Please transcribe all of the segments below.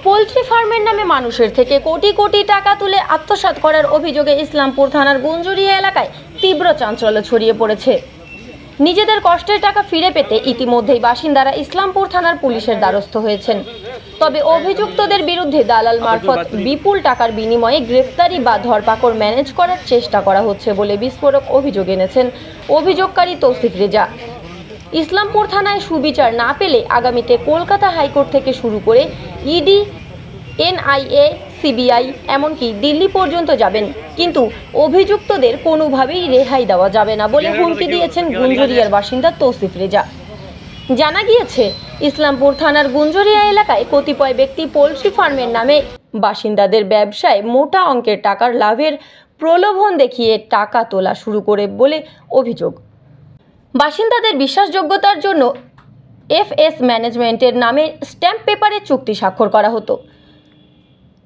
Poultry ফার্মের নামে মানুষের থেকে কোটি কোটি টাকা তুলে আত্মসাৎ করার অভিযোগে ইসলামপুর থানার গুঞ্জুরিয়া এলাকায় তীব্র চাঞ্চল্য ছড়িয়ে পড়েছে। নিজেদের কষ্টের টাকা ফিরে পেতে ইতিমধ্যেই বাসিন্দারা ইসলামপুর থানার পুলিশের দ্বারস্থ হয়েছেন। তবে অভিযুক্তদের বিরুদ্ধে দালাল মারফত বিপুল টাকার বিনিময়ে গ্রেফতারি বা ধরপাকড় ম্যানেজ করার চেষ্টা করা হচ্ছে বলে বিস্ফোরক অভিযোগ এনেছেন অভিযোগকারী তৌসিফ রেজা। ইসলামপুর থানায় সুবিচার না পেলে আগামীতে কলকাতা হাইকোর্ট থেকে শুরু করে ইডি, এনআইএ, সিবিআই এমনকি দিল্লি পর্যন্ত যাবেন, কিন্তু অভিযুক্তদের কোনোভাবেই রেহাই দেওয়া যাবে না বলে হুমকি দিয়েছেন গুঞ্জুরিয়ার বাসিন্দা তৌসিফ রেজা। জানা গিয়েছে, ইসলামপুর থানার গুঞ্জুরিয়া এলাকায় কতিপয় ব্যক্তি পোল্ট্রি ফার্মের নামে বাসিন্দাদের ব্যবসায় মোটা অঙ্কের টাকার লাভের প্রলোভন দেখিয়ে টাকা তোলা শুরু করে বলে অভিযোগ। বাসিন্দাদের বিশ্বাসযোগ্যতার জন্য এফএস ম্যানেজমেন্টের নামে স্ট্যাম্প পেপারে চুক্তি স্বাক্ষর করা হতো।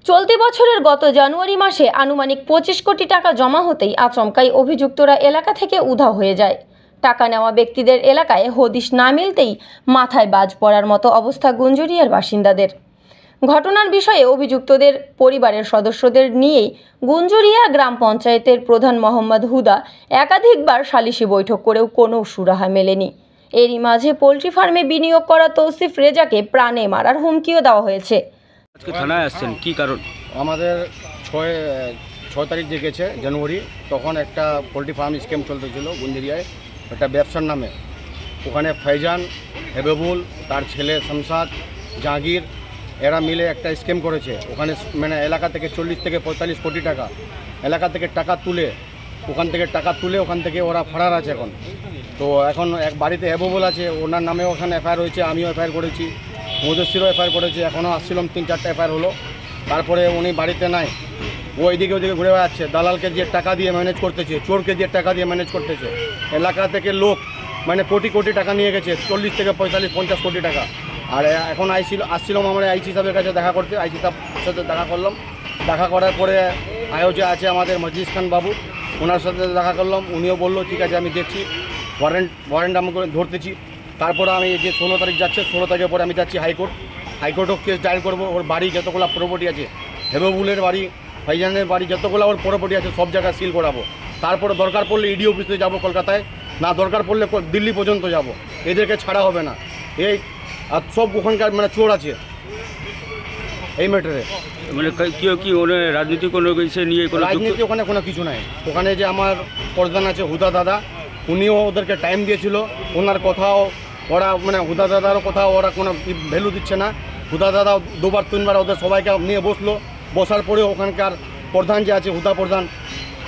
চলতি বছরের গত জানুয়ারি মাসে আনুমানিক 25 কোটি টাকা জমা হতেই আচমকাই অভিযুক্তরা এলাকা থেকে উধাও হয়ে যায়। টাকা নেওয়া ব্যক্তিদের এলাকায় হদিশ না মিলতেই মাথায় বাজ পড়ার মতো অবস্থা গুঞ্জুরিয়ার বাসিন্দাদের। ঘটনার বিষয়ে অভিযুক্তদের পরিবারের সদস্যদের নিয়ে গুঞ্জুরিয়া গ্রাম পঞ্চায়েতের প্রধান মোহাম্মদ হুদা একাধিকবার সালিশি বৈঠক করেও কোনো সুরাহা মেলেনি। এরই মাঝে পোল্ট্রি ফার্মে বিনিয়োগ করা তৌসিফ রেজাকে প্রাণে মারার হুমকিও দেওয়া হয়েছে। আজকে থানায় আসছেন, কি কারণ? আমাদের 6 তারিখ যে গেছে জানুয়ারি, তখন একটা পোলট্রি ফার্ম স্কিম চলতেছিল গুঞ্জুরিয়ায়, একটা ব্যবসার নামে। ওখানে ফৈজান, হেবেবুল, তার ছেলে শামসাদ, জাহাঙ্গীর এরা মিলে একটা স্কিম করেছে। ওখানে মানে এলাকা থেকে 40 থেকে 45 কোটি টাকা এলাকা থেকে টাকা তুলে ওখান থেকে ওরা ফারার আছে এখন। তো এখন এক বাড়িতে হেবেবুল আছে, ওনার নামেও ওখানে এফআইআর হয়েছে, আমিও এফআইআর করেছি, মুদস্সিরও এফআইআর করেছে, এখনও আসছিলাম 3-4টা এফআইআর হলো। তারপরে উনি বাড়িতে নাই, ও ওইদিকে ঘুরে বেড়াচ্ছে, দালালকে দিয়ে টাকা দিয়ে ম্যানেজ করতেছে, চোরকে দিয়ে টাকা দিয়ে ম্যানেজ করতেছে। এলাকা থেকে লোক মানে কোটি কোটি টাকা নিয়ে গেছে, 40 থেকে 45-50 কোটি টাকা। আর এখন আসছিলাম আমরা আইসি সাহেবের কাছে দেখা করতে, আইসি সাহেবের সাথে দেখা করলাম। দেখা করার পরে আয়োজে আছে আমাদের মজলিস খান বাবু, ওনার সাথে দেখা করলাম। উনিও বললো ঠিক আছে আমি দেখছি, ওয়ারেন্ট আমি করে ধরতেছি। তারপরে আমি যে 16 তারিখ যাচ্ছে, 16 তারিখের পরে আমি যাচ্ছি হাইকোর্টও কেস দায়ের করবো। ওর বাড়ি যতগুলো প্রপার্টি আছে, হেবেবুলের বাড়ি, ফাইজানের বাড়ি, যতগুলো ওর প্রপার্টি আছে সব জায়গায় সিল করাবো। তারপরে দরকার পড়লে ইডি অফিসে যাবো কলকাতায়, না দরকার পড়লে দিল্লি পর্যন্ত যাব। এদেরকে ছাড়া হবে না। এই আর সব ওখানকার মানে চোর আছে এই ম্যাটারে। মানে কি রাজনীতি কোনো কিছু নিয়ে কোনো রাজনীতি ওখানে কোনো কিছু নাই। ওখানে যে আমার প্রধান আছে হুদা দাদা, উনিও ওদেরকে টাইম দিয়েছিল। ওনার কথাও ওরা মানে হুদা দাদারও কথা ওরা কোনো ভ্যালু দিচ্ছে না। হুদা দাদা 2-3বার ওদের সবাইকে নিয়ে বসার পরে ওখানকার প্রধান যে আছে হুদা প্রধান,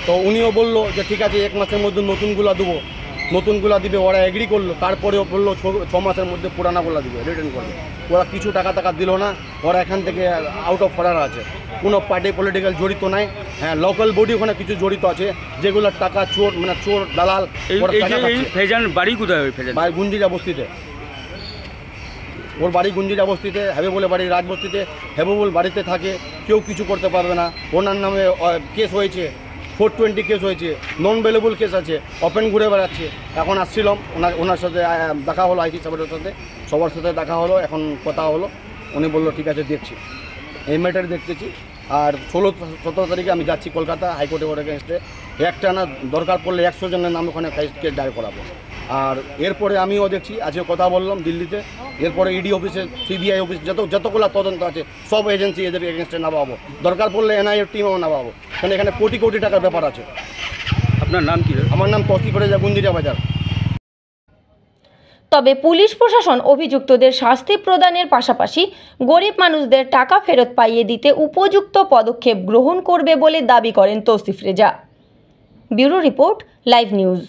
তো উনিও বললো যে ঠিক আছে 1 মাসের মধ্যে নতুনগুলা দিবে। ওরা এগ্রি করলো। তারপরেও বললো 6 মাসের মধ্যে পুরানাগুলো দিবে, রিটার্ন করবে। ওরা কিছু টাকা দিল না। ওরা এখান থেকে আউট অফ ফারার আছে, কোনো পার্টি পলিটিক্যাল জড়িত নাই। হ্যাঁ, লোকাল বডি ওখানে কিছু জড়িত আছে, যেগুলো টাকা চোর মানে চোর দালাল। ফেজান বাড়ি কোথায়? বাড়ি গুঞ্জিরা বস্তিতে, ওর বাড়ি গুঞ্জিরা বস্তিতে। হেবেবুলের বাড়ি রাজবস্তিতে। হেবেবুল বাড়িতে থাকে, কেউ কিছু করতে পারবে না। ওনার নামে কেস হয়েছে, 420 কেস হয়েছে, নন বেলেবল কেস আছে, ওপেন ঘুরে বেড়াচ্ছে। এখন আসছিলাম, ওনার সাথে দেখা হলো, আইসি সাহেবের সাথে সবার সাথে দেখা হলো, এখন কথা হলো। উনি বললো ঠিক আছে দেখছি, এই ম্যাটার দেখতেছি। আর 16-17 তারিখে আমি যাচ্ছি কলকাতা হাইকোর্টে ওর এগেনস্টে। একটা না দরকার পড়লে 100 জনের নাম ওখানে কেস দায়ের করাবো। আর এরপরে আমিও দেখছি, আজকে কথা বললাম দিল্লিতে, এরপরে ইডি অফিসে, সিবিআই অফিস, যতগুলো তদন্ত আছে সব এজেন্সি এদের এগেনস্টে নামাবো। দরকার পড়লে এনআইএর টিমও নামাবো, কারণ এখানে কোটি কোটি টাকার ব্যাপার আছে। আপনার নাম কি? আমার নাম তৌসিফ রেজা, গুঞ্জুরিয়া বাজার। তবে পুলিশ প্রশাসন অভিযুক্তদের শাস্তি প্রদানের পাশাপাশি গরিব মানুষদের টাকা ফেরত পাইয়ে দিতে উপযুক্ত পদক্ষেপ গ্রহণ করবে বলে দাবি করেন Tausif Reza. Bureau report, live news.